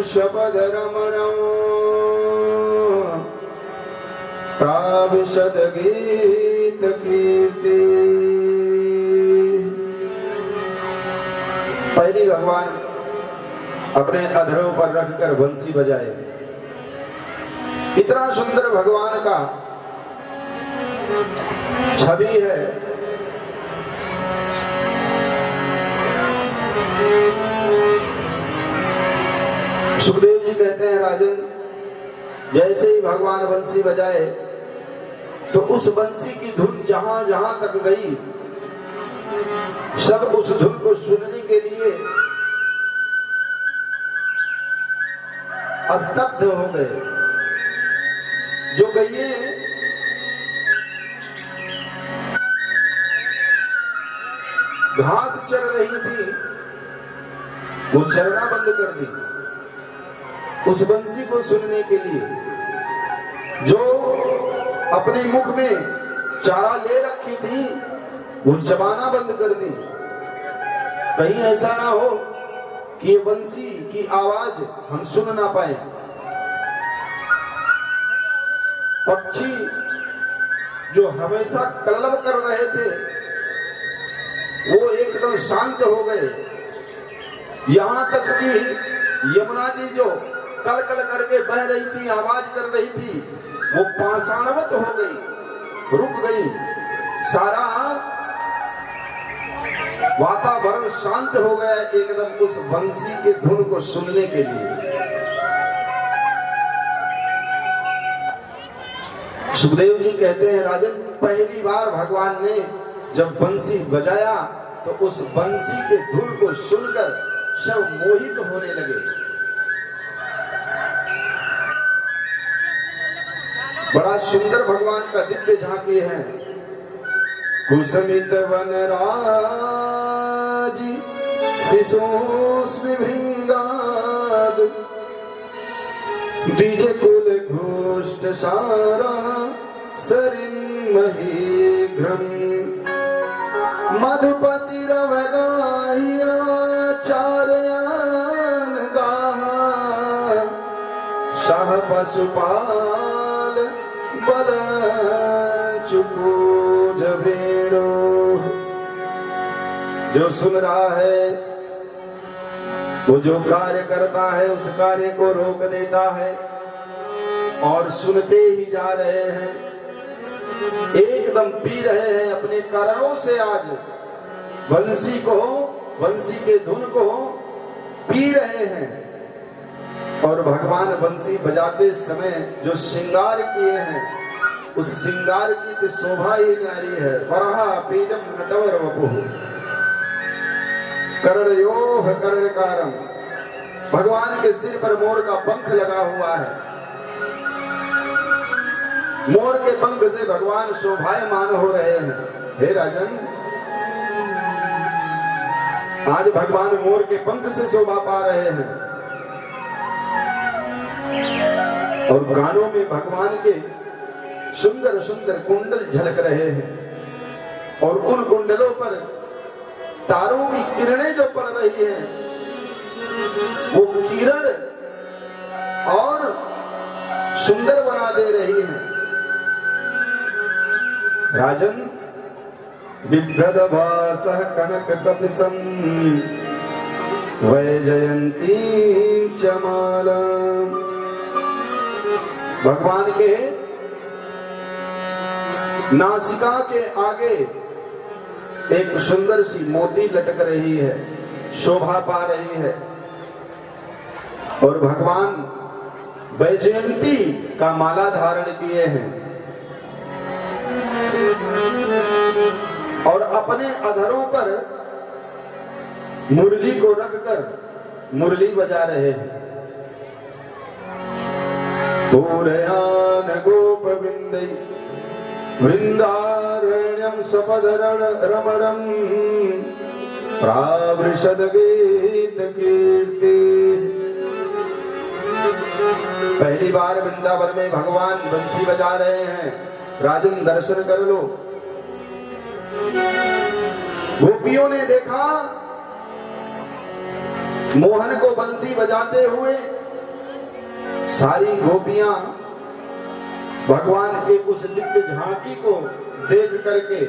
शपदरमणं प्राविशद गीत कीर्ति। पहली भगवान अपने अधरों पर रखकर बंसी बजाए। इतना सुंदर भगवान का छवि है। सुखदेव जी कहते हैं, राजन, जैसे ही भगवान बंसी बजाए तो उस बंसी की धुन जहां जहां तक गई, सब उस धुन को सुनने के लिए स्तब्ध हो गए। जो गईए घास चर रही थी, वो चरना बंद कर दी उस बंसी को सुनने के लिए। जो अपने मुख में चारा ले रखी थी, वो चबाना बंद कर दी। कहीं ऐसा ना हो कि ये बंसी की आवाज हम सुन ना पाए। पक्षी जो हमेशा कलरव कर रहे थे, वो एकदम शांत हो गए। यहां तक कि यमुना जी जो कल कल करके बह रही थी, आवाज कर रही थी, वो पाषाणवत हो गई, रुक गई। सारा वातावरण शांत हो गया एकदम उस बंसी के धुन को सुनने के लिए। सुखदेव जी कहते हैं, राजन, पहली बार भगवान ने जब बंसी बजाया तो उस बंसी के धुन को सुनकर सब मोहित होने लगे। बड़ा सुंदर भगवान का दिव्य झांकी है। कुसमित वनराजी शिशोस्मि भृंगाद द्विज कुल घोष्ट सारा सरिन्महीघ्रम मधुपति रवगाहिया चारयान गाहा शाह पशुपाल बल चुको जबेड़ो। जो सुन रहा है वो जो कार्य करता है उस कार्य को रोक देता है, और सुनते ही जा रहे हैं, एकदम पी रहे हैं अपने करों से। आज बंसी को, बंसी के धुन को पी रहे हैं। और भगवान बंसी बजाते समय जो श्रृंगार किए हैं, उस श्रृंगार की तो शोभा ही न्यारी है। वराहा पीडम नटवर वपुः कर्णयोः कर्णकारम। भगवान के सिर पर मोर का पंख लगा हुआ है। मोर के पंख से भगवान शोभायमान हो रहे हैं। हे राजन, आज भगवान मोर के पंख से शोभा पा रहे हैं। और कानों में भगवान के सुंदर सुंदर कुंडल झलक रहे हैं, और उन कुंडलों पर तारों की किरणें जो पड़ रही हैं, वो किरण और सुंदर बना दे रही हैं। राजन, बिभ्रदभासः कनक कपिसं वैजयंती च मालाम्। भगवान के नासिका के आगे एक सुंदर सी मोती लटक रही है, शोभा पा रही है। और भगवान वैजयंती का माला धारण किए हैं, और अपने अधरों पर मुरली को रखकर मुरली बजा रहे हैं। पूरयान गोप विंदै वृंदारण्यम सपदरमणं प्रावृषद गीत कीर्ति। पहली बार वृंदावन में भगवान बंसी बजा रहे हैं। राजन, दर्शन कर लो। गोपियों ने देखा मोहन को बंसी बजाते हुए सारी गोपियां भगवान के उस दिव्य झांकी को देख करके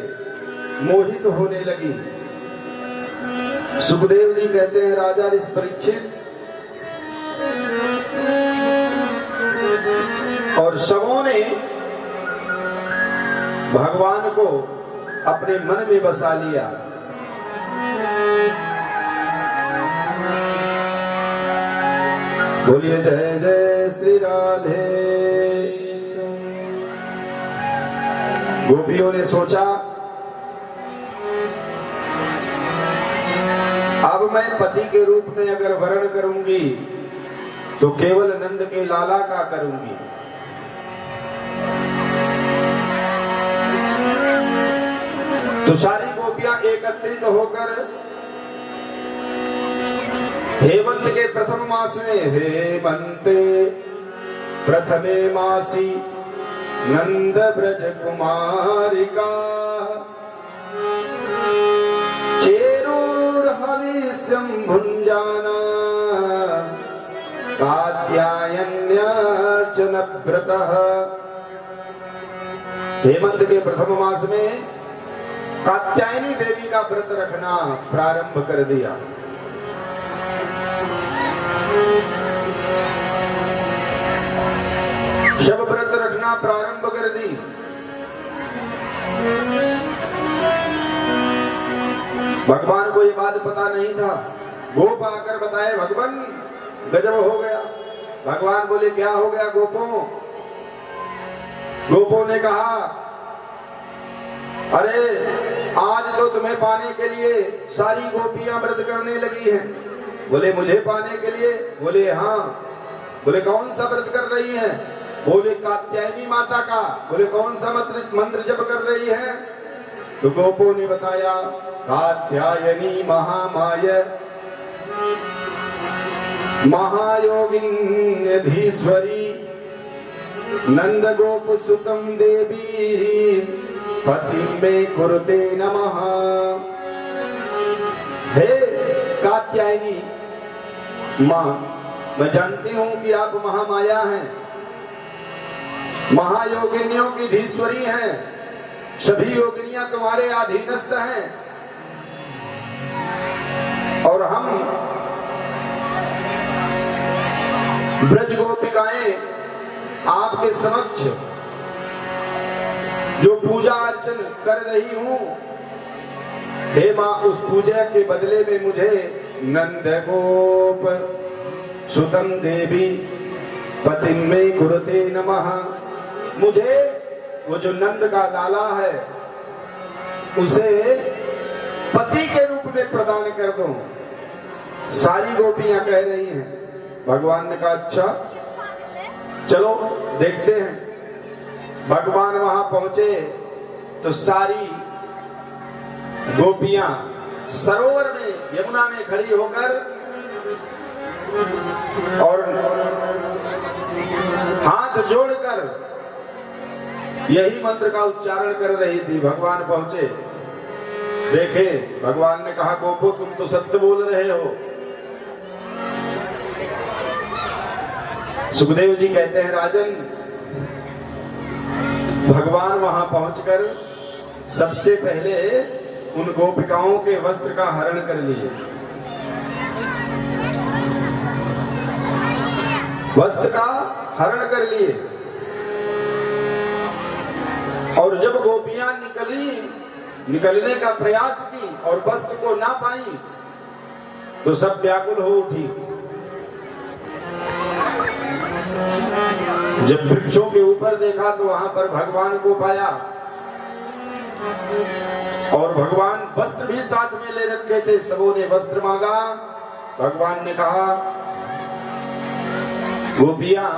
मोहित होने लगी। सुखदेव जी कहते हैं, राजा इस परीक्षित और सबों ने भगवान को अपने मन में बसा लिया। बोलिए जय जय श्री राधे। गोपियों ने सोचा अब मैं पति के रूप में अगर वर्ण करूंगी तो केवल नंद के लाला का करूंगी। तो सारी गोपियां एकत्रित होकर हेमंत के प्रथम मास में हेमंते प्रथमे मासी नंद ब्रज कुमारिका चेरूर हविष्यं भुंजाना कात्यायन्यार्चन व्रतः। हेमंत के प्रथम मास में कात्यायनी देवी का व्रत रखना प्रारंभ कर दिया। शब व्रत रखना प्रारंभ कर दी। भगवान को ये बात पता नहीं था। गोप आकर बताए, भगवान गजब हो गया। भगवान बोले, क्या हो गया गोपों? गोपों ने कहा, अरे आज तो तुम्हें पाने के लिए सारी गोपियां व्रत करने लगी हैं। बोले, मुझे पाने के लिए? बोले, हाँ। बोले, कौन सा व्रत कर रही हैं? बोले, कात्यायनी माता का। बोले, कौन सा मंत्र जप कर रही है? तो गोपों ने बताया, कात्यायनी महामाय महायोगिन्यधीश्वरी नंद गोप सुतम देवी पति में कुरुते नमः। हे कात्यायनी मां, मैं जानती हूं कि आप महामाया हैं, महायोगिनियों की धीश्वरी हैं, सभी योगिनियां तुम्हारे अधीनस्थ हैं और हम ब्रज गोपिकाएं आपके समक्ष जो पूजा अर्चन कर रही हूं, हे मां, उस पूजा के बदले में मुझे नंद गोप सुतम देवी पतिम में कुरुते नमः, मुझे वो जो नंद का लाला है उसे पति के रूप में प्रदान कर दो। सारी गोपियां कह रही हैं। भगवान ने कहा, अच्छा चलो देखते हैं। भगवान वहां पहुंचे तो सारी गोपियां सरोवर में यमुना में खड़ी होकर और हाथ जोड़कर यही मंत्र का उच्चारण कर रही थी। भगवान पहुंचे, देखे, भगवान ने कहा, गोपो तुम तो सत्य बोल रहे हो। सुखदेव जी कहते हैं, राजन, भगवान वहां पहुंचकर सबसे पहले उन गोपिकाओं के वस्त्र का हरण कर लिए। वस्त्र का हरण कर लिए और जब गोपियां निकलने का प्रयास की और वस्त्र को ना पाई तो सब व्याकुल हो उठी। जब वृक्षों के ऊपर देखा तो वहां पर भगवान को पाया और भगवान वस्त्र भी साथ में ले रखे थे। सबों ने वस्त्र मांगा। भगवान ने कहा, गोपियां,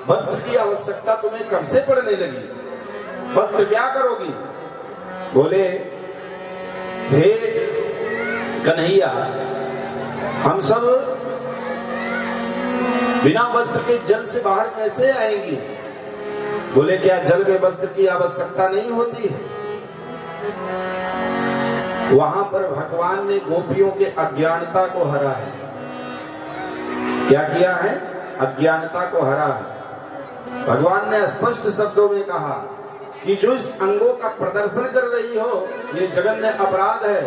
वस्त्र की आवश्यकता तुम्हें कब से पड़ने लगी? वस्त्र क्या करोगी? बोले, हे कन्हैया, हम सब बिना वस्त्र के जल से बाहर कैसे आएंगे? बोले, क्या जल में वस्त्र की आवश्यकता नहीं होती है? वहां पर भगवान ने गोपियों के अज्ञानता को हरा है। क्या किया है? अज्ञानता को हरा है। भगवान ने स्पष्ट शब्दों में कहा कि जो इस अंगों का प्रदर्शन कर रही हो, ये जघन्य अपराध है।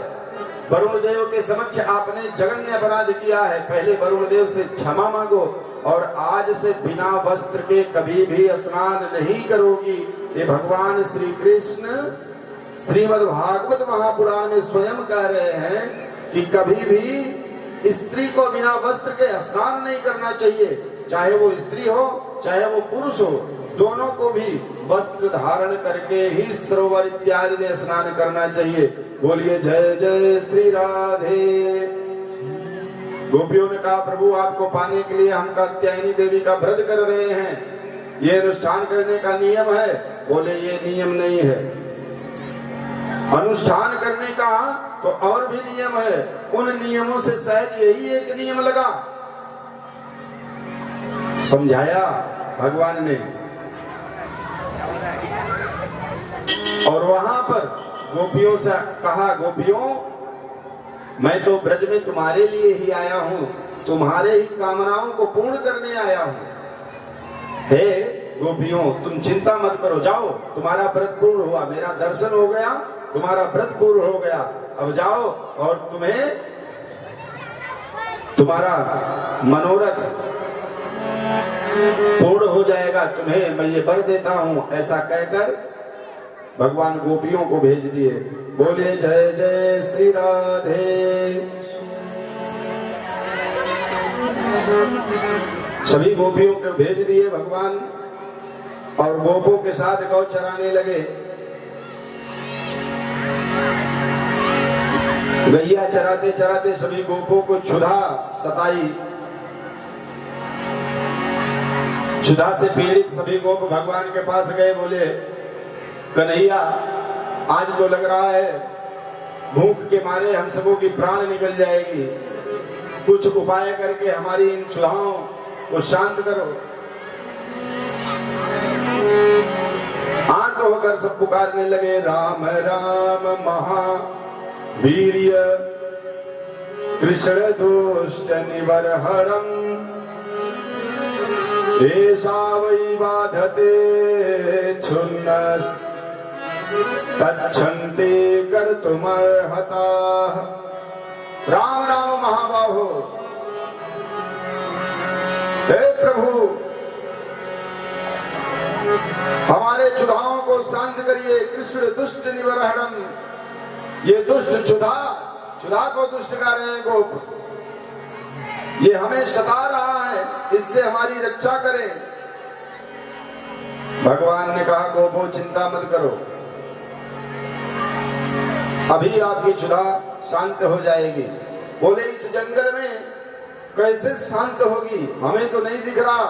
वरुण देव के समक्ष आपने जघन्य अपराध किया है। पहले वरुण देव से क्षमा मांगो और आज से बिना वस्त्र के कभी भी स्नान नहीं करोगी। ये भगवान श्री कृष्ण श्रीमद् भागवत महापुराण में स्वयं कह रहे हैं कि कभी भी स्त्री को बिना वस्त्र के स्नान नहीं करना चाहिए। चाहे वो स्त्री हो चाहे वो पुरुष हो, दोनों को भी वस्त्र धारण करके ही सरोवर इत्यादि में स्नान करना चाहिए। बोलिए जय जय श्री राधे। गोपियों ने कहा प्रभु आपको पाने के लिए हम कात्यायनी देवी का व्रत कर रहे हैं, ये अनुष्ठान करने का नियम है। बोले ये नियम नहीं है, अनुष्ठान करने का तो और भी नियम है। उन नियमों से सहज यही एक नियम लगा। समझाया भगवान ने। और वहां पर गोपियों से कहा, गोपियों मैं तो ब्रज में तुम्हारे लिए ही आया हूं, तुम्हारे ही कामनाओं को पूर्ण करने आया हूं। हे गोपियों तुम चिंता मत करो, जाओ तुम्हारा व्रत पूर्ण हुआ, मेरा दर्शन हो गया, तुम्हारा व्रत पूर्ण हो गया। अब जाओ और तुम्हें तुम्हारा मनोरथ पूर्ण हो जाएगा, तुम्हें मैं ये वर देता हूं। ऐसा कहकर भगवान गोपियों को भेज दिए। बोले जय जय श्री राधे। सभी गोपियों को भेज दिए भगवान और गोपों के साथ गौ चराने लगे। गैया चराते चराते सभी गोपों को क्षुधा सताई। क्षुधा से पीड़ित सभी गोप भगवान के पास गए। बोले कन्हैया आज तो लग रहा है भूख के मारे हम सबों की प्राण निकल जाएगी, कुछ उपाय करके हमारी इन क्षुधाओं को शांत करो। आर्त होकर सब पुकारने लगे राम राम महावीर्य कृष्ण दुष्ट निबर्हणम् एषा वै बाधते क्षुन्नस् तच्छन्ते कर्तुमर्हताः। राम राम महाबाहो, हे प्रभु हमारे क्षुधाओं को शांत करिए। कृष्ण दुष्ट निबर्हणम्, ये दुष्ट क्षुधा को दुष्ट कर रहे हैं गोप, ये हमें सता रहा है, इससे हमारी रक्षा करें। भगवान ने कहा गोपो चिंता मत करो, अभी आपकी क्षुधा शांत हो जाएगी। बोले इस जंगल में कैसे शांत होगी, हमें तो नहीं दिख रहा।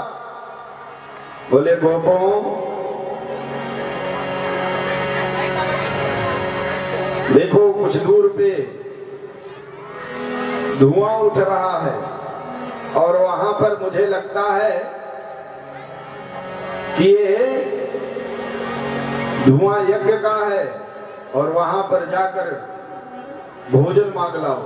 बोले गोपों देखो कुछ दूर पे धुआं उठ रहा है और वहां पर मुझे लगता है कि ये धुआं यज्ञ का है और वहां पर जाकर भोजन मांग लाओ।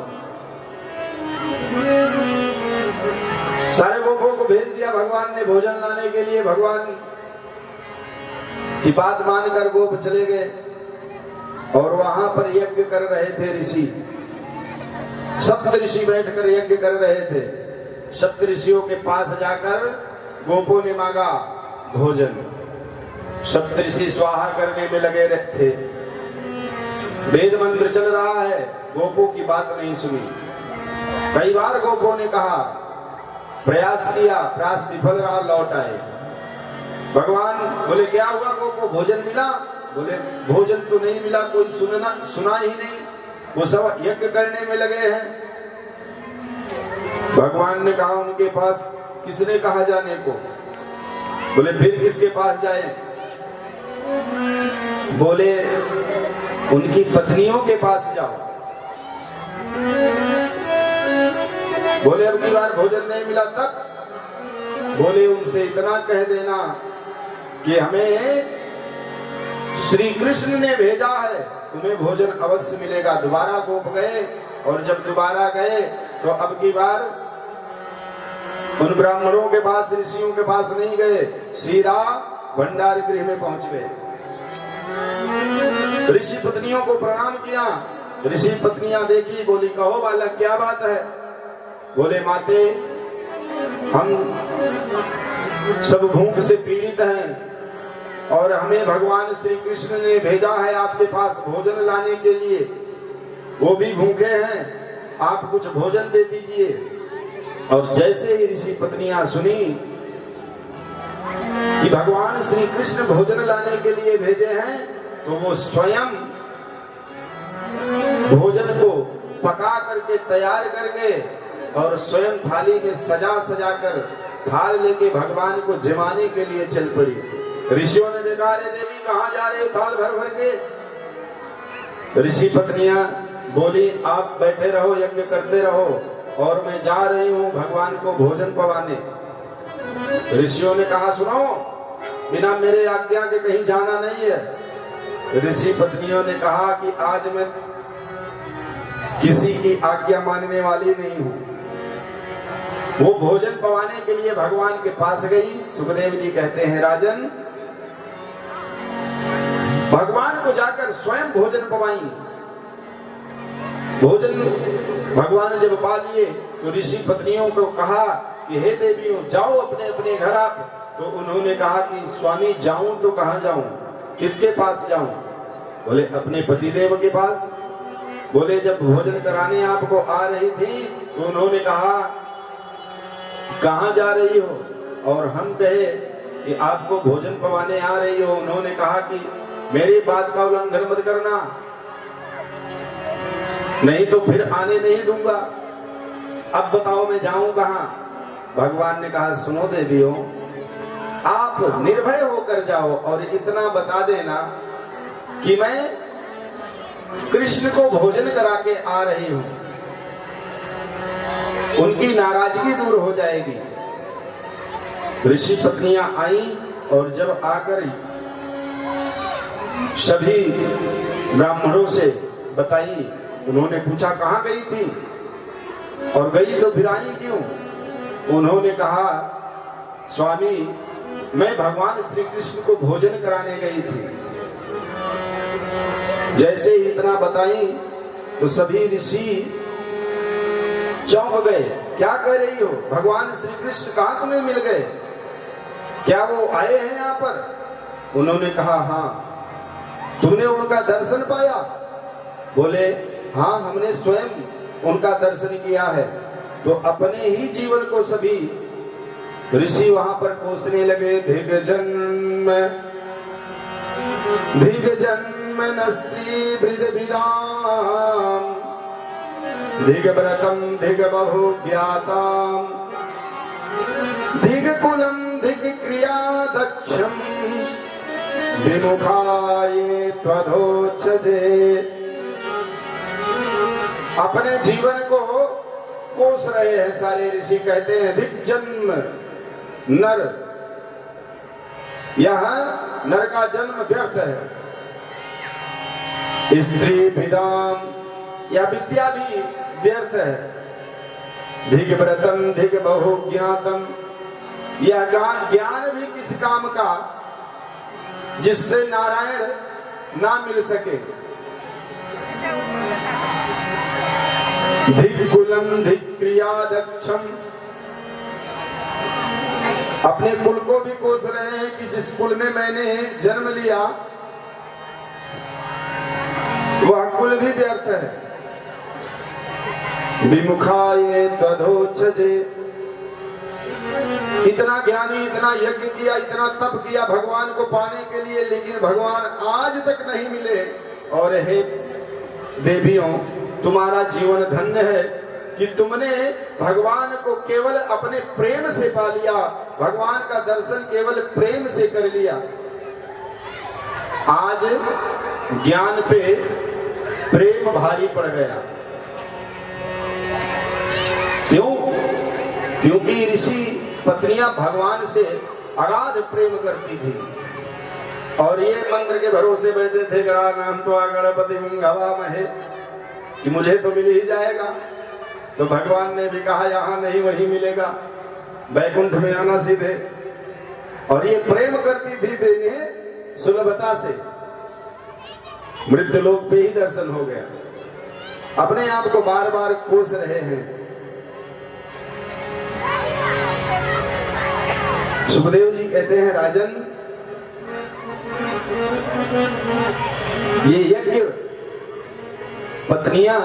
सारे गोपों को भेज दिया भगवान ने भोजन लाने के लिए। भगवान की बात मानकर गोप चले गए और वहां पर यज्ञ कर रहे थे ऋषि। सप्त ऋषि बैठकर यज्ञ कर रहे थे। सप्त ऋषियों के पास जाकर गोपों ने मांगा भोजन। सप्त ऋषि स्वाहा करने में लगे थे। वेद मंत्र चल रहा है, गोपों की बात नहीं सुनी। कई बार गोपों ने कहा, प्रयास किया, प्रयास विफल रहा, लौट आए। भगवान बोले क्या हुआ गोपो, भोजन मिला? बोले भोजन तो नहीं मिला, कोई सुना ही नहीं, वो सब यज्ञ करने में लगे हैं। भगवान ने कहा उनके पास किसने कहा जाने को? बोले फिर किसके पास जाए? बोले उनकी पत्नियों के पास जाओ। बोले अब की बार भोजन नहीं मिला तब? बोले उनसे इतना कह देना कि हमें श्री कृष्ण ने भेजा है, तुम्हें भोजन अवश्य मिलेगा। दोबारा गोप गए और जब दोबारा गए तो अब की बार उन ब्राह्मणों के पास, ऋषियों के पास नहीं गए, सीधा भंडार गृह में पहुंच गए। ऋषि पत्नियों को प्रणाम किया। ऋषि पत्नियां देखी, बोली कहो बालक क्या बात है। बोले माते, हम सब भूख से पीड़ित हैं और हमें भगवान श्री कृष्ण ने भेजा है आपके पास भोजन लाने के लिए। वो भी भूखे हैं, आप कुछ भोजन दे दीजिए। और जैसे ही ऋषि पत्नियां सुनी कि भगवान श्री कृष्ण भोजन लाने के लिए भेजे हैं, तो वो स्वयं भोजन को पका करके तैयार करके और स्वयं थाली में सजा सजा कर थाल लेके भगवान को जमाने के लिए चल पड़ी। ऋषियों ने देखा, अरे देवी कहाँ जा रहे हो थाल भर भर के। ऋषि पत्नियां बोली, आप बैठे रहो, यज्ञ करते रहो और मैं जा रही हूँ भगवान को भोजन पवाने। ऋषियों ने कहा, सुनो, बिना मेरे आज्ञा के कहीं जाना नहीं है। ऋषि पत्नियों ने कहा कि आज मैं किसी की आज्ञा मानने वाली नहीं हूं। वो भोजन पवाने के लिए भगवान के पास गई। सुखदेव जी कहते हैं, राजन, भगवान को जाकर स्वयं भोजन पवाई। भोजन भगवान जब पा लिए तो ऋषि पत्नियों को कहा कि हे देवियों, जाओ अपने अपने घर आप। तो उन्होंने कहा कि स्वामी जाऊं तो कहां जाऊं, किसके पास जाऊं। बोले अपने पतिदेव के पास। बोले जब भोजन कराने आपको आ रही थी तो उन्होंने कहा कहां जा रही हो, और हम कहे कि आपको भोजन पवाने आ रही हो। उन्होंने कहा कि मेरी बात का उल्लंघन मत करना, नहीं तो फिर आने नहीं दूंगा। अब बताओ मैं जाऊं कहां। भगवान ने कहा, सुनो देवियों, आप निर्भय होकर जाओ और इतना बता देना कि मैं कृष्ण को भोजन करा के आ रही हूं, उनकी नाराजगी दूर हो जाएगी। ऋषि पत्नियां आई और जब आकर सभी ब्राह्मणों से बताई, उन्होंने पूछा कहां गई थी और गई तो फिर आई क्यों। उन्होंने कहा, स्वामी मैं भगवान श्री कृष्ण को भोजन कराने गई थी। जैसे ही इतना बताई तो सभी ऋषि चौंक गए। क्या कह रही हो, भगवान श्री कृष्ण कहां तुम्हें मिल गए, क्या वो आए हैं यहाँ पर। उन्होंने कहा, हाँ। तुमने उनका दर्शन पाया। बोले हाँ, हमने स्वयं उनका दर्शन किया है। तो अपने ही जीवन को सभी ऋषि वहां पर कोसने लगे। धिग जन्म न स्त्री वृद्ध विदाम, धिग व्रतम धिग बहु ज्ञाताम, धिग कुलम धिग क्रिया दक्षम, विमुखाये त्वधोच्छजे। अपने जीवन को कोस रहे हैं सारे ऋषि। कहते हैं धिक जन्म नर, यह नर का जन्म व्यर्थ है। स्त्री विदाम, यह विद्या भी व्यर्थ है। धिक व्रतम धिक बहु ज्ञातम, यह ज्ञान भी किस काम का जिससे नारायण ना मिल सके। धिक कुलम धिक क्रिया दक्षम, अपने कुल को भी कोस रहे हैं कि जिस कुल में मैंने जन्म लिया वह कुल भी व्यर्थ है। विमुखाये त्वधोच्छजे, इतना ज्ञानी, इतना यज्ञ किया, इतना तप किया भगवान को पाने के लिए, लेकिन भगवान आज तक नहीं मिले। और हे देवियों, तुम्हारा जीवन धन्य है कि तुमने भगवान को केवल अपने प्रेम से पा लिया, भगवान का दर्शन केवल प्रेम से कर लिया। आज ज्ञान पे प्रेम भारी पड़ गया। क्यों? क्योंकि ऋषि पत्नियां भगवान से अगाध प्रेम करती थी और ये मंत्र के भरोसे बैठे थे, गणानां त्वा गणपति हवामहे, कि मुझे तो मिल ही जाएगा। तो भगवान ने भी कहा यहाँ नहीं वहीं मिलेगा। वैकुंठ में आना सीधे। और ये प्रेम करती थी तो इन्हें सुलभता से मृत्यु लोक पे ही दर्शन हो गया। अपने आप को बार बार कोस रहे हैं। सुखदेव जी कहते हैं राजन, ये यज्ञ पत्नियां,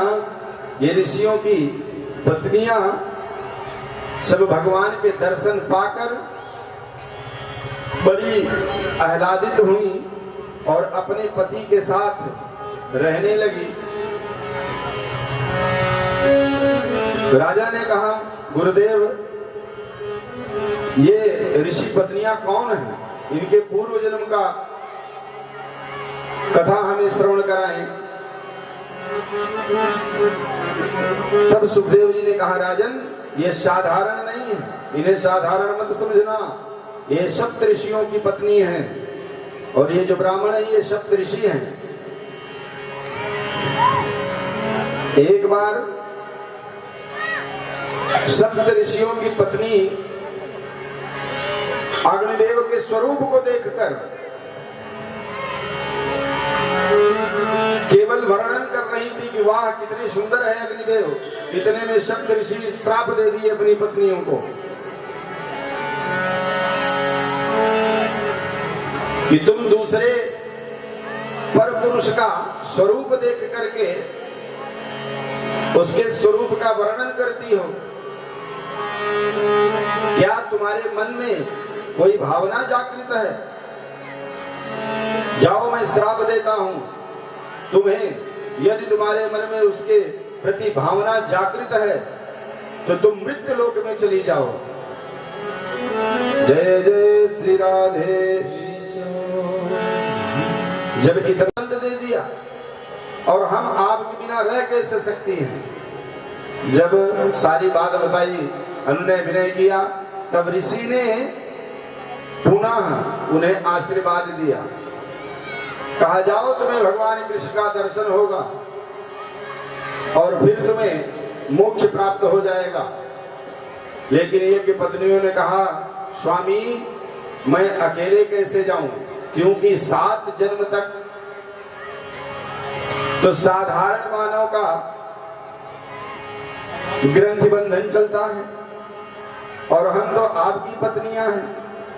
ये ऋषियों की पत्नियां सब भगवान के दर्शन पाकर बड़ी आह्लादित हुई और अपने पति के साथ रहने लगी। तो राजा ने कहा, गुरुदेव ये ऋषि पत्नियां कौन हैं? इनके पूर्व जन्म का कथा हमें श्रवण कराएं। तब सुखदेव जी ने कहा, राजन ये साधारण नहीं है, इन्हें साधारण मत समझना। ये सप्त ऋषियों की पत्नी हैं और ये जो ब्राह्मण है ये सप्त ऋषि हैं। एक बार सप्त ऋषियों की पत्नी अग्निदेव के स्वरूप को देखकर केवल वर्णन कर रही थी कि वाह कितने सुंदर है अग्निदेव। इतने में सप्त ऋषि श्राप दे दिए अपनी पत्नियों को कि तुम दूसरे पर पुरुष का स्वरूप देख करके उसके स्वरूप का वर्णन करती हो। क्या तुम्हारे मन में कोई भावना जागृत है? जाओ मैं श्राप देता हूं तुम्हें। यदि तुम्हारे मन में उसके प्रति भावना जागृत है तो तुम मृत्यु लोक में चली जाओ। जय जय श्री राधे। जब इतना दंड दे दिया और हम आपके बिना रह कैसे सकती हैं, जब सारी बात बताई, अनुनय विनय किया, तब ऋषि ने पुनः उन्हें आशीर्वाद दिया। कहा, जाओ तुम्हें भगवान कृष्ण का दर्शन होगा और फिर तुम्हें मोक्ष प्राप्त हो जाएगा। लेकिन यज्ञ पत्नियों ने कहा, स्वामी मैं अकेले कैसे जाऊं, क्योंकि 7 जन्म तक तो साधारण मानव का ग्रंथि बंधन चलता है और हम तो आपकी पत्नियां हैं,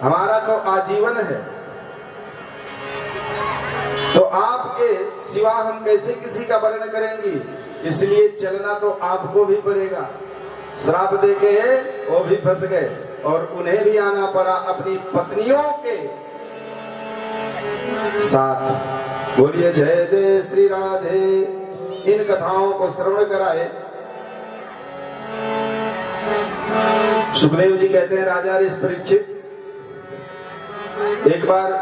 हमारा तो आजीवन है। तो आपके सिवा हम कैसे किसी का वर्ण करेंगी? इसलिए चलना तो आपको भी पड़ेगा। श्राप देके वो भी फंस गए और उन्हें भी आना पड़ा अपनी पत्नियों के साथ। बोलिए जय जय श्री राधे। इन कथाओं को श्रवण कराए। सुखदेव जी कहते हैं, राजा ऋषि परीक्षित एक बार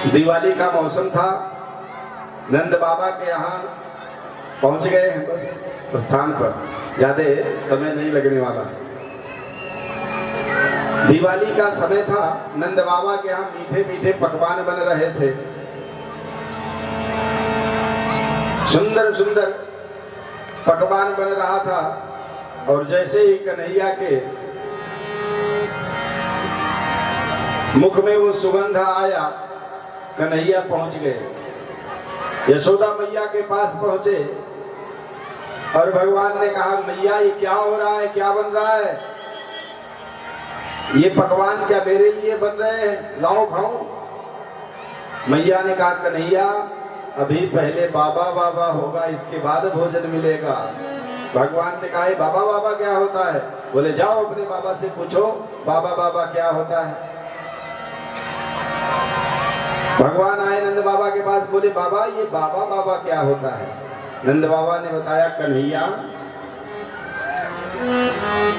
दिवाली का मौसम था, नंद बाबा के यहाँ पहुंच गए हैं बस स्थान पर, ज्यादा समय नहीं लगने वाला है। दिवाली का समय था, नंद बाबा के यहाँ मीठे मीठे पकवान बन रहे थे, सुंदर सुंदर पकवान बन रहा था। और जैसे ही कन्हैया के मुख में वो सुगंध आया, कन्हैया पहुंच गए। यशोदा मैया के पास पहुंचे और भगवान ने कहा, मैया ये क्या हो रहा है, क्या बन रहा है? ये पकवान क्या मेरे लिए बन रहे हैं, लाओ खाऊं। मैया ने कहा, कन्हैया अभी पहले बाबा बाबा होगा, इसके बाद भोजन मिलेगा। भगवान ने कहा, बाबा बाबा क्या होता है? बोले जाओ अपने बाबा से पूछो बाबा बाबा क्या होता है। भगवान आए नंद बाबा के पास, बोले बाबा ये बाबा बाबा क्या होता है? नंद बाबा ने बताया, कन्हैया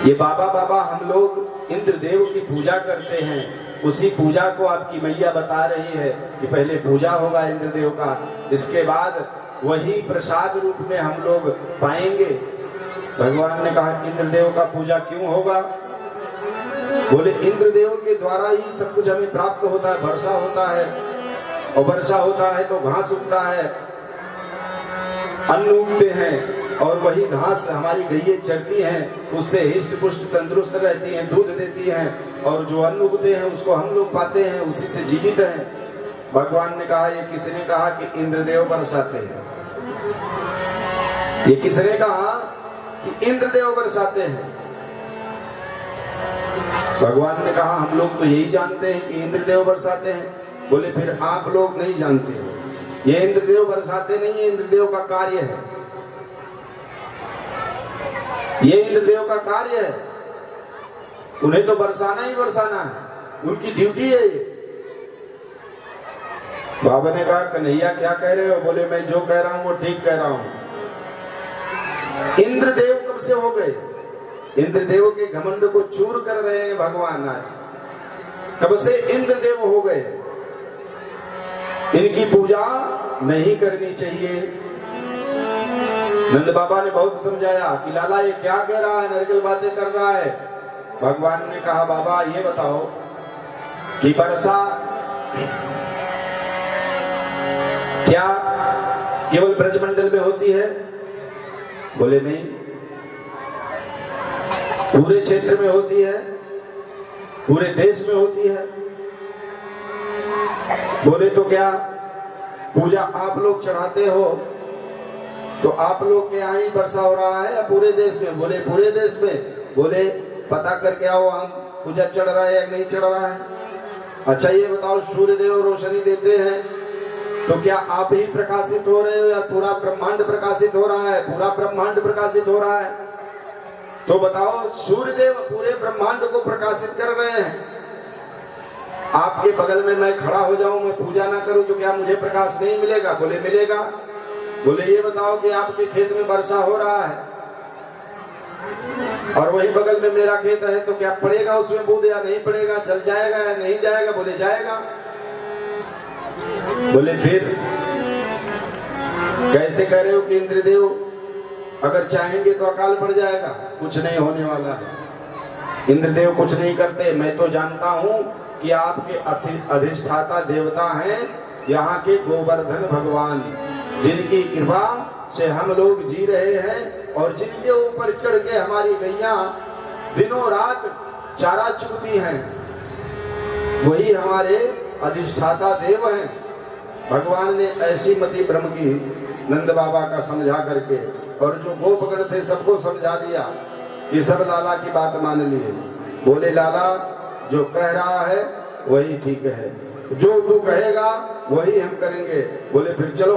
ये बाबा बाबा हम लोग इंद्रदेव की पूजा करते हैं, उसी पूजा को आपकी मैया बता रही है कि पहले पूजा होगा इंद्रदेव का, इसके बाद वही प्रसाद रूप में हम लोग पाएंगे। भगवान ने कहा, इंद्रदेव का पूजा क्यों होगा? बोले इंद्रदेव के द्वारा ही सब कुछ हमें प्राप्त होता है, वर्षा होता है और वर्षा होता है तो घास उगता है, अन्न उगते हैं, और वही घास हमारी गैये चरती हैं, उससे हिष्ट पुष्ट तंदुरुस्त रहती हैं, दूध देती हैं, और जो अन्न उगते हैं उसको हम लोग पाते हैं, उसी से जीवित हैं। भगवान ने कहा, ये किसने कहा कि इंद्रदेव बरसाते हैं? ये किसने कहा कि इंद्रदेव बरसाते हैं? भगवान ने कहा, हम लोग तो यही जानते हैं कि इंद्रदेव बरसाते हैं। बोले, फिर आप लोग नहीं जानते हो, ये इंद्रदेव बरसाते नहीं, ये इंद्रदेव का कार्य है, ये इंद्रदेव का कार्य है। उन्हें तो बरसाना ही बरसाना है, उनकी ड्यूटी है ये। बाबा ने कहा, कन्हैया क्या कह रहे हो? बोले, मैं जो कह रहा हूं वो ठीक कह रहा हूं। इंद्रदेव कब से हो गए? इंद्रदेव के घमंड को चूर कर रहे हैं भगवान आज। कब से इंद्रदेव हो गए? इनकी पूजा नहीं करनी चाहिए। नंद बाबा ने बहुत समझाया कि लाला ये क्या कह रहा है, नरगल बातें कर रहा है। भगवान ने कहा, बाबा ये बताओ कि वर्षा क्या केवल ब्रजमंडल में होती है? बोले, नहीं, पूरे क्षेत्र में होती है, पूरे देश में होती है। बोले, तो क्या पूजा आप लोग चढ़ाते हो तो आप लोग के यहाँ ही वर्षा हो रहा है या पूरे देश में? बोले, पूरे देश में। बोले, पता करके आओ हम पूजा चढ़ रहा है या नहीं चढ़ रहा है। अच्छा ये बताओ, सूर्यदेव रोशनी देते हैं तो क्या आप ही प्रकाशित हो रहे हो या पूरा ब्रह्मांड प्रकाशित हो रहा है? पूरा ब्रह्मांड प्रकाशित हो रहा है। तो बताओ, सूर्यदेव पूरे ब्रह्मांड को प्रकाशित कर रहे हैं। आपके बगल में मैं खड़ा हो जाऊं, मैं पूजा ना करूं तो क्या मुझे प्रकाश नहीं मिलेगा? बोले, मिलेगा। बोले, ये बताओ कि आपके खेत में वर्षा हो रहा है और वही बगल में मेरा खेत है, तो क्या पड़ेगा उसमें बूंद या नहीं पड़ेगा? जल जाएगा या नहीं जाएगा? बोले, जाएगा। बोले, फिर कैसे कह रहे हो कि इंद्रदेव अगर चाहेंगे तो अकाल पड़ जाएगा? कुछ नहीं होने वाला है, इंद्रदेव कुछ नहीं करते। मैं तो जानता हूं कि आपके अधिष्ठाता देवता हैं यहाँ के गोवर्धन भगवान, जिनकी कृपा से हम लोग जी रहे हैं और जिनके ऊपर चढ़ के हमारी गैया दिनों रात चारा चुगती हैं, वही हमारे अधिष्ठाता देव हैं। भगवान ने ऐसी मति ब्रह्म की नंद बाबा का समझा करके, और जो गोपगण थे सबको समझा दिया कि सब लाला की बात मान लिए। बोले, लाला जो कह रहा है वही ठीक है, जो तू कहेगा वही हम करेंगे। बोले, फिर चलो,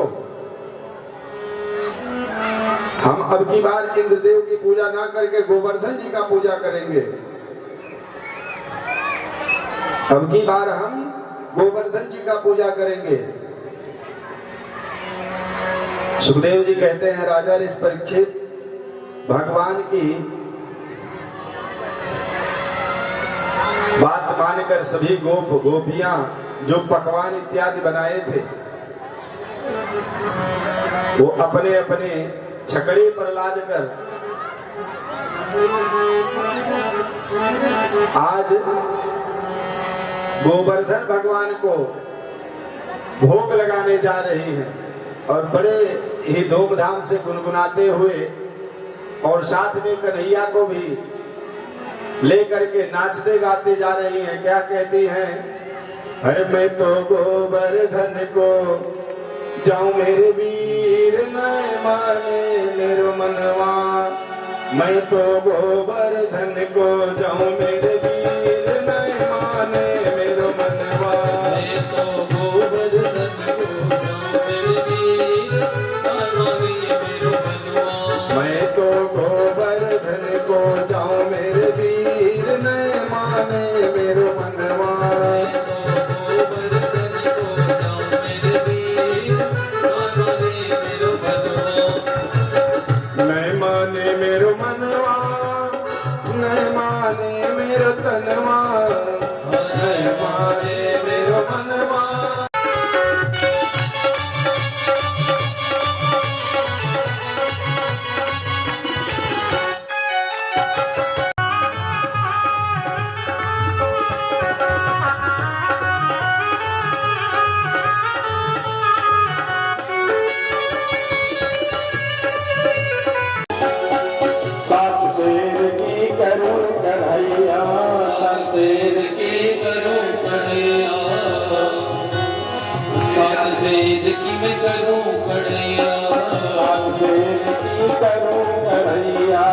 हम अब की बार इंद्रदेव की पूजा ना करके गोवर्धन जी का पूजा करेंगे। अब की बार हम गोवर्धन जी का पूजा करेंगे। सुखदेव जी कहते हैं, राजा ऋषि परीक्षित, भगवान की बात मानकर सभी गोपियां जो पकवान इत्यादि बनाए थे वो अपने अपने छकड़े पर लाद कर आज गोवर्धन भगवान को भोग लगाने जा रही हैं और बड़े ही धूमधाम से गुनगुनाते हुए, और साथ में कन्हैया को भी लेकर के नाचते गाते जा रही हैं। क्या कहती हैं? अरे मैं तो गोवर्धन को जाऊं मेरे वीर, न माने मेरो मनवा। मैं तो गोवर्धन को जाऊं मेरे वीर, न माने मेरो मनवा। मैं तो गोवर्धन को जाऊं मेरे वीर, न माने मेरो मनवा। मैं तो गोवर्धन को जाऊं मेरे वीर, न माने मेरो मनवा। सेर की मैं करूं कढ़ैया, सात शेर की करूं कढ़ैया,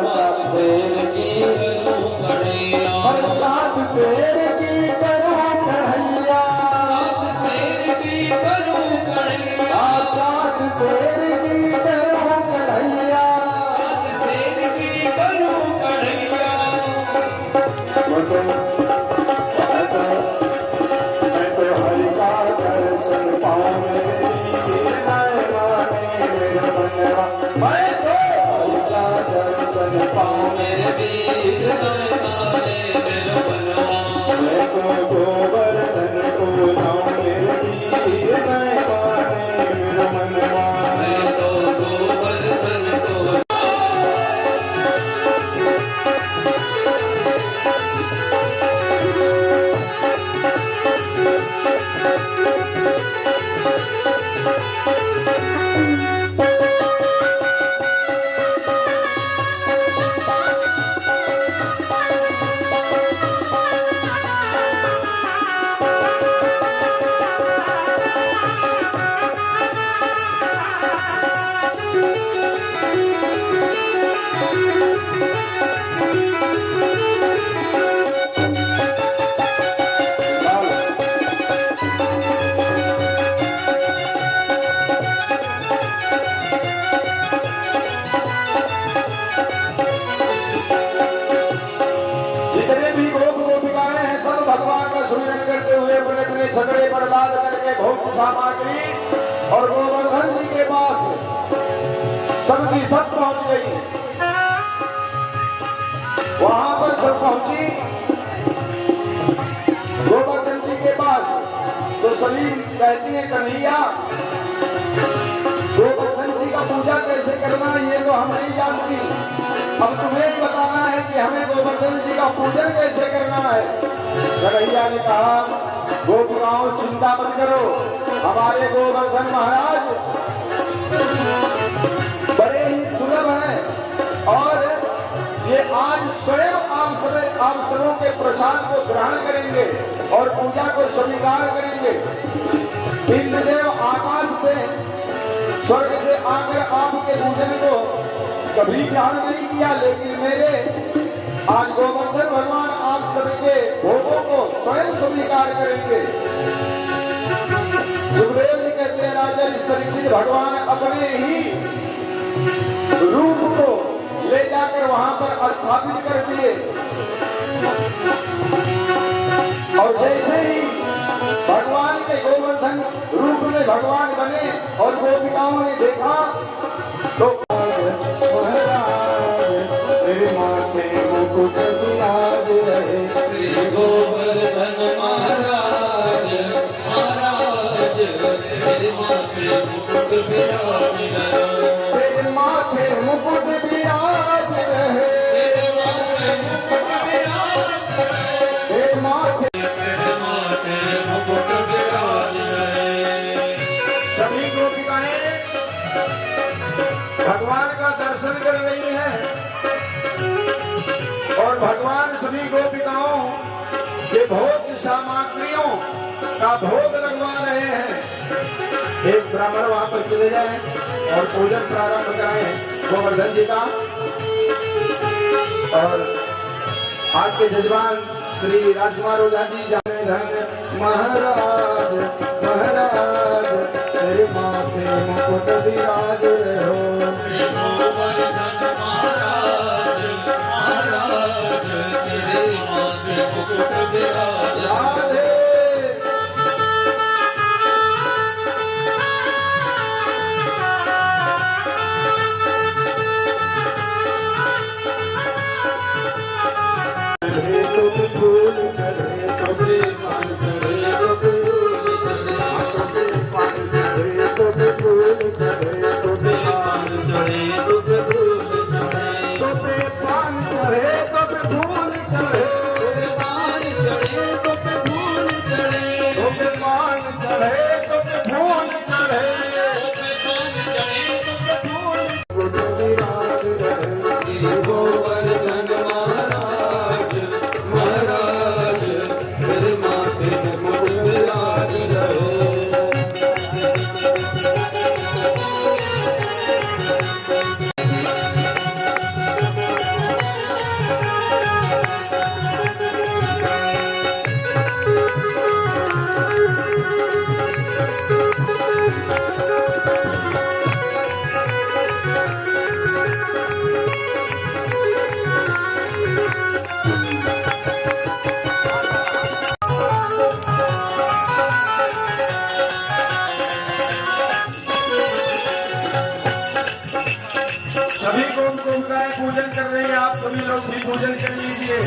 सात शेर की करूं कढ़ैया, सात शेर की करूं कढ़ैया, सात शेर की करूं कढ़ैया, सात शेर की करूं कढ़ैया, सात शेर की करूं कढ़ैया। मैं तो हरि का दर्शन पाऊं मेरे मैं तो हरि का दर्शन पाऊं मेरे वीर माने मेरा बनवा, मैं तो गोवर्धन को जाऊं मेरे वीर मैं माने मेरा मनवा। मैं तो गोवर्धन को जितने भी गोप गोपिकाएं हैं सब भगवान का सुमिरन करते हुए अपने अपने झगड़े बर्बाद करके भोग सामग्री और गोवर्धन जी के पास सबकी सब पहुंच गई। वहां पर सब पहुंची गोवर्धन जी के पास तो सभी कहती है कन्हैया गोवर्धन जी का पूजा कैसे करना ये तो हम नहीं जानती, हम तुम्हें ही बताना है कि हमें गोवर्धन जी का पूजन कैसे करना है। कन्हैया ने कहा गोपुराओं चिंता मत करो, हमारे गोवर्धन महाराज बड़े ही सुलभ हैं और ये आज स्वयं आप सबों के प्रसाद को ग्रहण करेंगे और पूजा को स्वीकार करेंगे। इंद्रदेव आकाश से स्वर्ग से आकर आपके पूजन को कभी ध्यान नहीं किया, लेकिन मेरे आज गोवर्धन भगवान आप सबके भोगों को स्वयं स्वीकार करेंगे। सुखदेव जी कहते हैं राजा इस परीक्षित भगवान अपने ही रूप को ले जाकर वहां पर स्थापित कर दिए और जैसे ही भगवान के गोवर्धन रूप में भगवान बने और गोपिकाओं ने देखा तो मेरे माथे मुकुट विराज रहे, श्री गोवर्धन महाराज महाराज तेरे माथे मुकुट विराज रहे, मेरे माथे मुकुट विराज रहे, तेरे माथे मुकुट विराज रहे, मेरे माथे तेरे माथे मुकुट विराज रहे। सभी गोपिकाएं भगवान का दर्शन कर रही हैं और भगवान सभी गोपिकाओं के भोग सामग्रियों का भोग लगवा रहे हैं। एक ब्राह्मण वहां पर चले जाएं और पूजन प्रारंभ कराएं गोवर्धन जी का। और आज के जजमान श्री राजकुमार ओझा जी जाने धन महाराज महाराज तेरे माथे मुकुट विराज रहो, गोवर्धन महाराज महाराज तेरे माथे मुकुट विराज राधे तुम फूल चढ़े तुझे पान चढ़े तुझे पान चढ़े तुझे फूल चढ़े तुझे पान चढ़े तुझे फूल चढ़े तुझे पान चढ़े तुझे फूल चढ़े तुझे पान चढ़े तुझे फूल चढ़े तुझे पान चढ़े तुझे फूल चढ़े विराज रहे गोवर्धन महाराज महाराज तेरे माथे मुकुट विराज रहो। सभी गोपिकाएं पूजन कर रही है, आप सभी लोग भी पूजन कर लीजिए।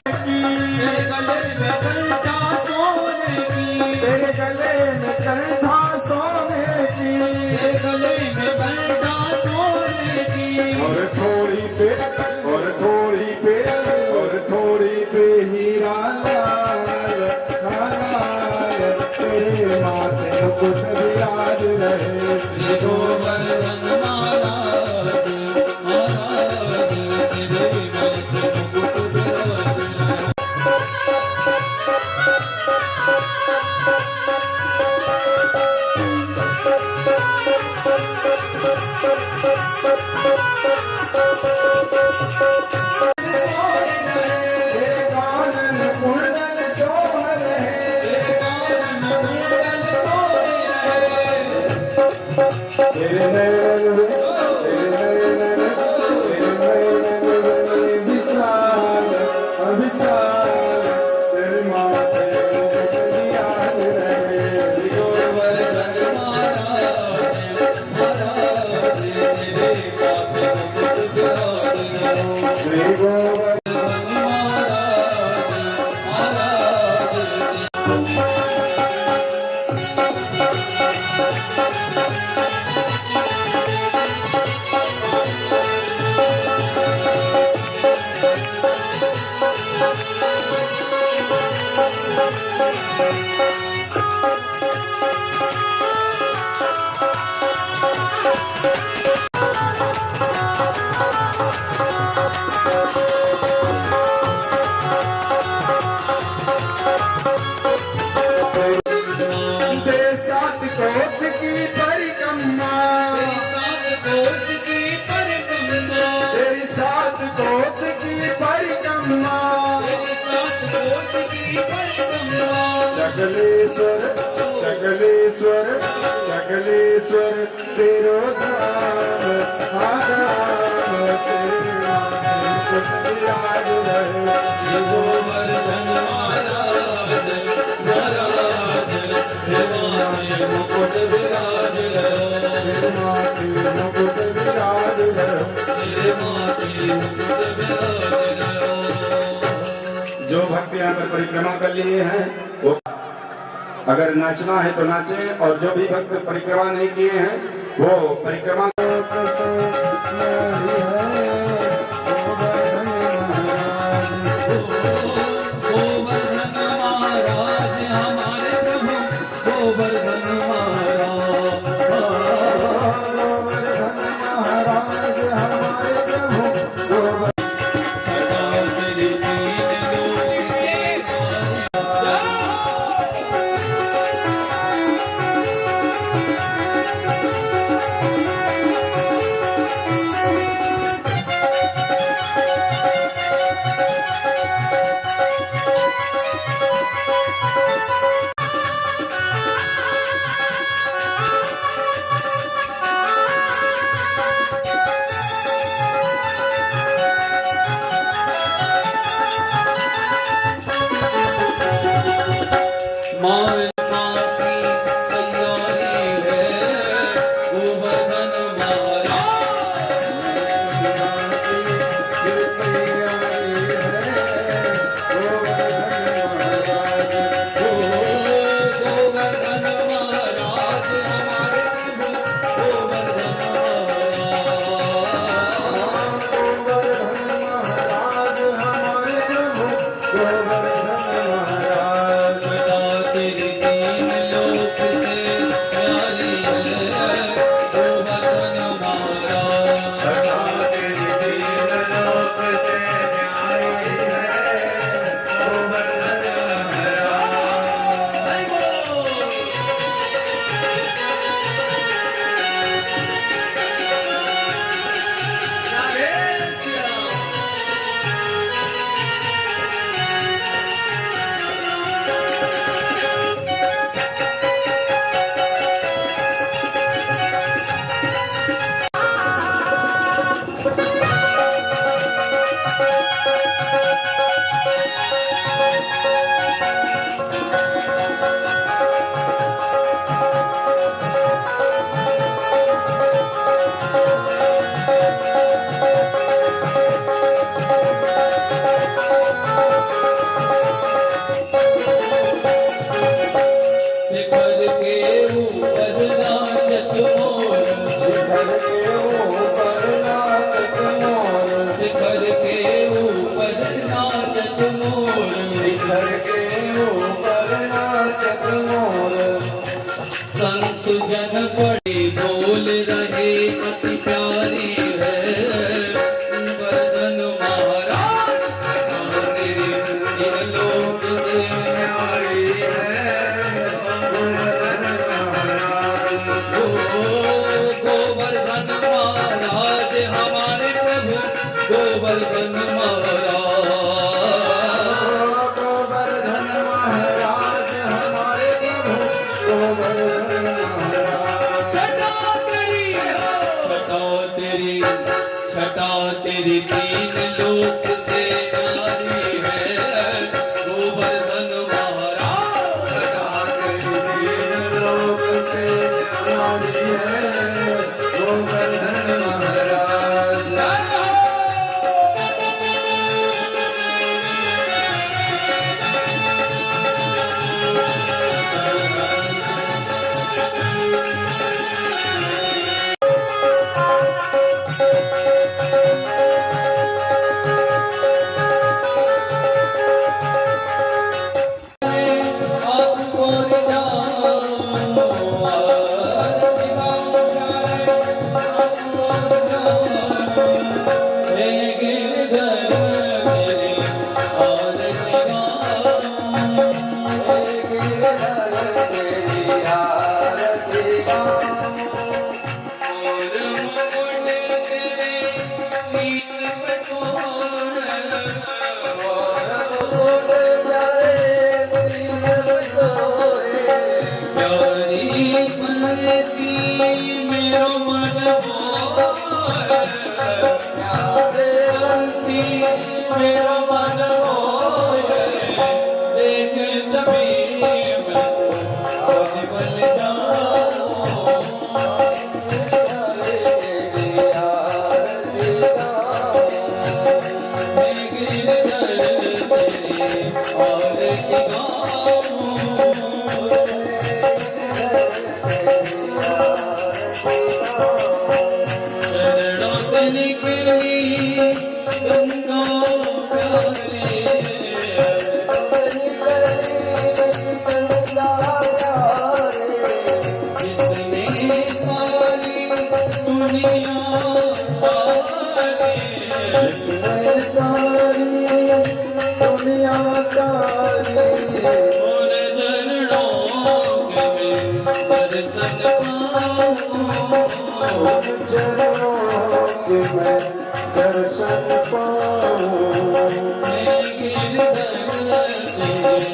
तेरे गले में कंठा सोने की, तेरे गले में कंठा सोने की, तेरे गले में कंठा सोने की, और थोड़ी पे हीरा लाल लाल, तेरे माथे मुकुट विराज रहे। ये गोवर्धन महाराज महाराज, तेरे माथे मुकुट विराज रहे। तेरे नैन विशाल विशाल, तेरे माथे मुकुट विराज रहे। गोवर्धन महाराज महाराज, तेरे माथे मुकुट विराज रहे। श्री गोवर्धन महाराज महाराज, सात कोस की परिक्रमा, तेरी सात कोस की परिक्रमा, तेरी सात कोस की परिक्रमा, तेरी सात कोस की परिक्रमा, चकलेश्वर चकलेश्वर चकलेश्वर तेरो धाम आधाम, तेरे माथे मुकुट विराज रहे। ये गोवर्धन महाराज महाराज, तेरे माथे मुकुट विराज रहे। तेरे माथे मुकुट विराज रहे। तेरे माथे मुकुट विराज रहे। जो भक्त यहाँ पर परिक्रमा कर लिए हैं वो अगर नाचना है तो नाचे, और जो भी भक्त परिक्रमा नहीं किए हैं वो परिक्रमा। गोवर्धन महाराज हमारे प्रभु, गोवर्धन महाराज महाराज हमारे प्रभु गोवर्धन। सदा तेरी दीन लोक के गोवर्धन महाराज। छटा तेरी तीन लोक से न्यारी है गोवर्धन महाराज। छटा तेरी तीन लोक से न्यारी है गोवर्धन महाराज। मेरा मन होए देख छवि मैं बन जाऊं। चरणों से निकली गंगा प्यारी, जिसने सारी दुनिया और चरणों के दर्शन दर्शन पाऊं। मैं गिरधर तेरे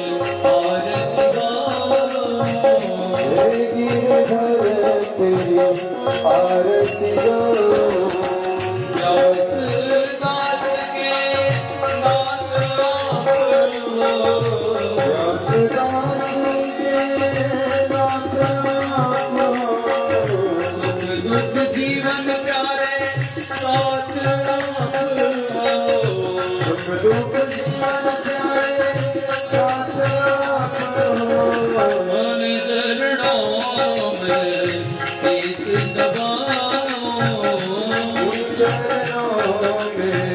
आरती गाऊं। गिरधर तेरी आरती गाऊं। व्यास दास के नाथ आप हो, व्यासदास के नाथ आप हो। सुख दुख जीवन प्यारे साथ आप हो। सुख दुख जीवन प्यारे साथ आप हो। मन चरणों में शीश दबाओ। चरणों में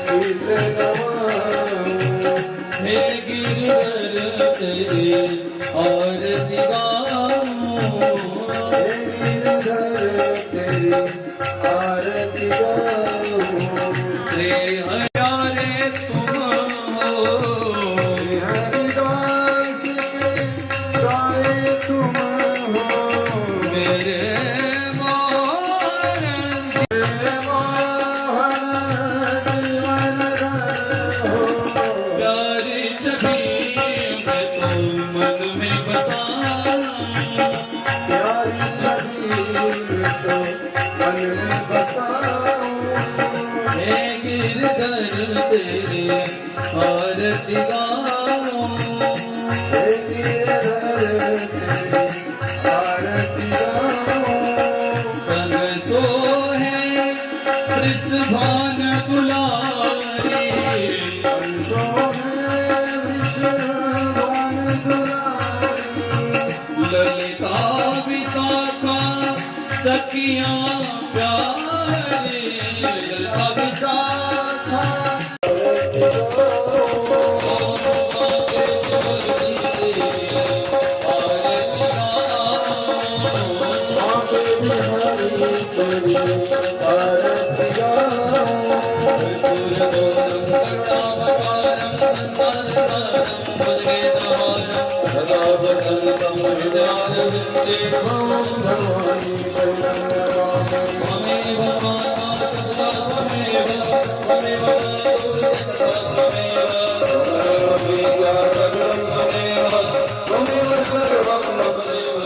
शीश नवाऊं। हे गिरधर तेरे आरती गाऊं। गिरधर तेरी आरती गाऊं। श्री हरियारे तुम हो, हरिदास के सारे तुम हो। मेरे मोहन जीवन हो। प्यारी छवि मैं तो मन में बसा। प्यारी छवि तो मन में बसाऊं। हे गिरधर तेरे आरती गाऊं। हे गिरधर तेरी आरती गाऊं। संग सोहे वृषभान दुलारी, सो है विश्ववान दुलारी। ललिता विशाखा सखियां प्यारी। ललिता विशाखा आगे बिहारी तेरी आरती गाऊं। सदा बसंतम हृदयारविंदे भवं भवानी शरणं। त्वमेव सर्वं मम देव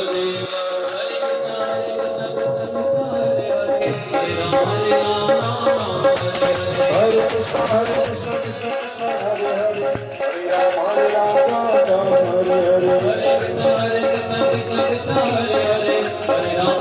कृष्ण हरे हरे हरे राम